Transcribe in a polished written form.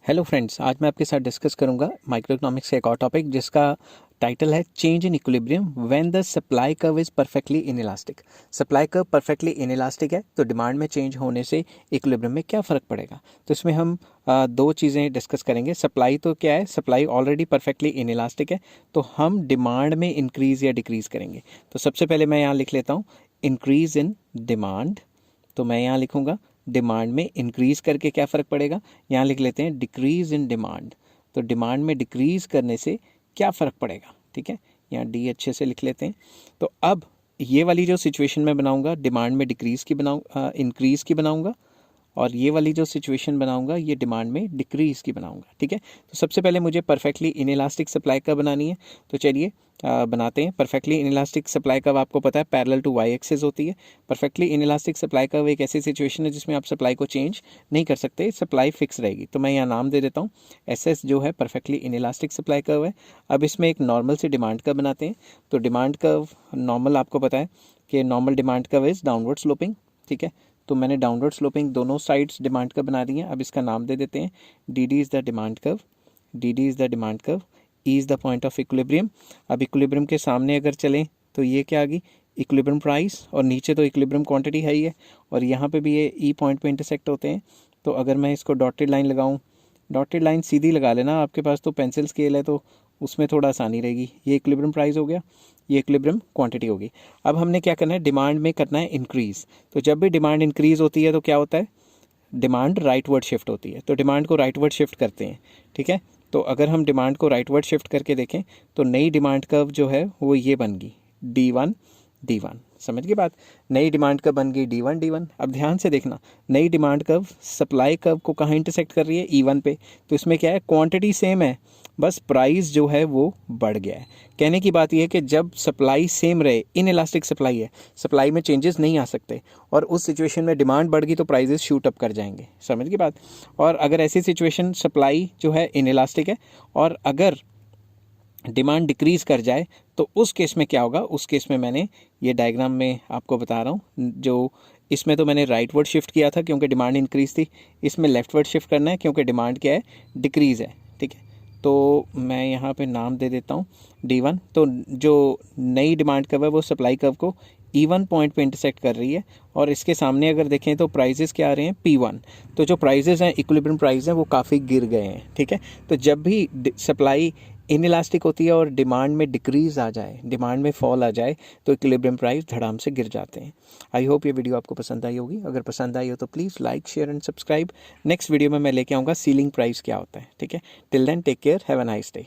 Hello friends, आज मैं आपके साथ डिस्कस करूंगा माइक्रो इकोनॉमिक्स का एक और टॉपिक जिसका टाइटल है change in equilibrium when the supply curve is perfectly inelastic. Supply curve perfectly inelastic है तो डिमांड में चेंज होने से इक्विलिब्रियम में क्या फ़र्क पड़ेगा। तो इसमें हम दो चीज़ें डिस्कस करेंगे। सप्लाई तो क्या है, सप्लाई ऑलरेडी परफेक्टली इनइलास्टिक है तो हम डिमांड में इंक्रीज़ या डिक्रीज़ करेंगे। तो सबसे पहले मैं यहाँ लिख लेता हूँ इंक्रीज़ इन डिमांड। तो मैं यहाँ लिखूँगा डिमांड में इंक्रीज़ करके क्या फ़र्क पड़ेगा, यहाँ लिख लेते हैं डिक्रीज़ इन डिमांड। तो डिमांड में डिक्रीज़ करने से क्या फ़र्क पड़ेगा, ठीक है, यहाँ डी अच्छे से लिख लेते हैं। तो अब ये वाली जो सिचुएशन मैं बनाऊंगा डिमांड में डिक्रीज़ की इंक्रीज़ की बनाऊंगा, और ये वाली जो सिचुएशन बनाऊंगा ये डिमांड में डिक्रीज़ की बनाऊंगा, ठीक है। तो सबसे पहले मुझे परफेक्टली इनइलास्टिक सप्लाई कर्व बनानी है। तो चलिए बनाते हैं। परफेक्टली इनइलास्टिक सप्लाई कर्व आपको पता है पैरेलल टू वाई एक्सिस होती है। परफेक्टली इनइलास्टिक सप्लाई कर्व एक ऐसी सिचुएशन है जिसमें आप सप्लाई को चेंज नहीं कर सकते, सप्लाई फिक्स रहेगी। तो मैं यहाँ नाम दे देता हूँ एस जो है परफेक्टली इनइलास्टिक सप्लाई कर्व है। अब इसमें एक नॉर्मल से डिमांड कर्व बनाते हैं। तो डिमांड कर्व नॉर्मल आपको पता है कि normal demand curve is downward sloping, ठीक है। तो मैंने डाउनवर्ड स्लोपिंग दोनों साइड्स डिमांड कर्व बना दी हैं। अब इसका नाम दे देते हैं D D is the demand curve, D D is the demand curve, E is the point of equilibrium. अब इक्विलिब्रियम के सामने अगर चलें तो ये क्या आ गई, इक्विलिब्रियम प्राइस, और नीचे तो इक्विलिब्रियम क्वांटिटी है ही है, और यहाँ पे भी ये ई पॉइंट पे इंटरसेक्ट होते हैं। तो अगर मैं इसको डॉटेड लाइन लगाऊँ, डॉटेड लाइन सीधी लगा लेना, आपके पास तो पेंसिल स्केल है तो उसमें थोड़ा आसानी रहेगी। ये इक्विलिब्रियम प्राइस हो गया, ये इक्विलिब्रियम क्वांटिटी होगी। अब हमने क्या करना है, डिमांड में करना है इंक्रीज़। तो जब भी डिमांड इंक्रीज़ होती है तो क्या होता है, डिमांड राइटवर्ड शिफ्ट होती है। तो डिमांड को राइटवर्ड शिफ्ट करते हैं, ठीक है। तो अगर हम डिमांड को राइटवर्ड शिफ्ट करके देखें तो नई डिमांड कर्व जो है वो ये बन गई D1 D1। समझ गई बात, नई डिमांड कर्व बन गई D1 D1। अब ध्यान से देखना, नई डिमांड कर्व सप्लाई कर्व को कहाँ इंटरसेक्ट कर रही है, E1 पे। तो इसमें क्या है, क्वांटिटी सेम है, बस प्राइस जो है वो बढ़ गया है। कहने की बात यह है कि जब सप्लाई सेम रहे, इन इलास्टिक सप्लाई है, सप्लाई में चेंजेस नहीं आ सकते, और उस सिचुएशन में डिमांड बढ़ गई तो प्राइजेस शूट अप कर जाएंगे। समझ गई बात। और अगर ऐसी सिचुएशन सप्लाई जो है इन इलास्टिक है और अगर डिमांड डिक्रीज़ कर जाए तो उस केस में क्या होगा, उस केस में मैंने ये डायग्राम में आपको बता रहा हूँ। जो इसमें तो मैंने राइटवर्ड शिफ्ट किया था क्योंकि डिमांड इंक्रीज़ थी, इसमें लेफ्टवर्ड शिफ्ट करना है क्योंकि डिमांड क्या है, डिक्रीज़ है, ठीक है। तो मैं यहाँ पे नाम दे देता हूँ D1। तो जो नई डिमांड कर्व है वो सप्लाई कर्व को E1 पॉइंट पे इंटरसेक्ट कर रही है, और इसके सामने अगर देखें तो प्राइजेस क्या आ रहे हैं P1। तो जो प्राइजेस हैं, इक्विलिब्रियम प्राइस हैं, वो काफ़ी गिर गए हैं, ठीक है। तो जब भी सप्लाई इनइलास्टिक होती है और डिमांड में डिक्रीज़ आ जाए, डिमांड में फॉल आ जाए, तो इक्विलिब्रियम प्राइस धड़ाम से गिर जाते हैं। आई होप ये वीडियो आपको पसंद आई होगी। अगर पसंद आई हो तो please like, share and subscribe. Next video में मैं लेके आऊँगा सीलिंग प्राइस क्या होता है, ठीक है। Till then take care, have a nice day.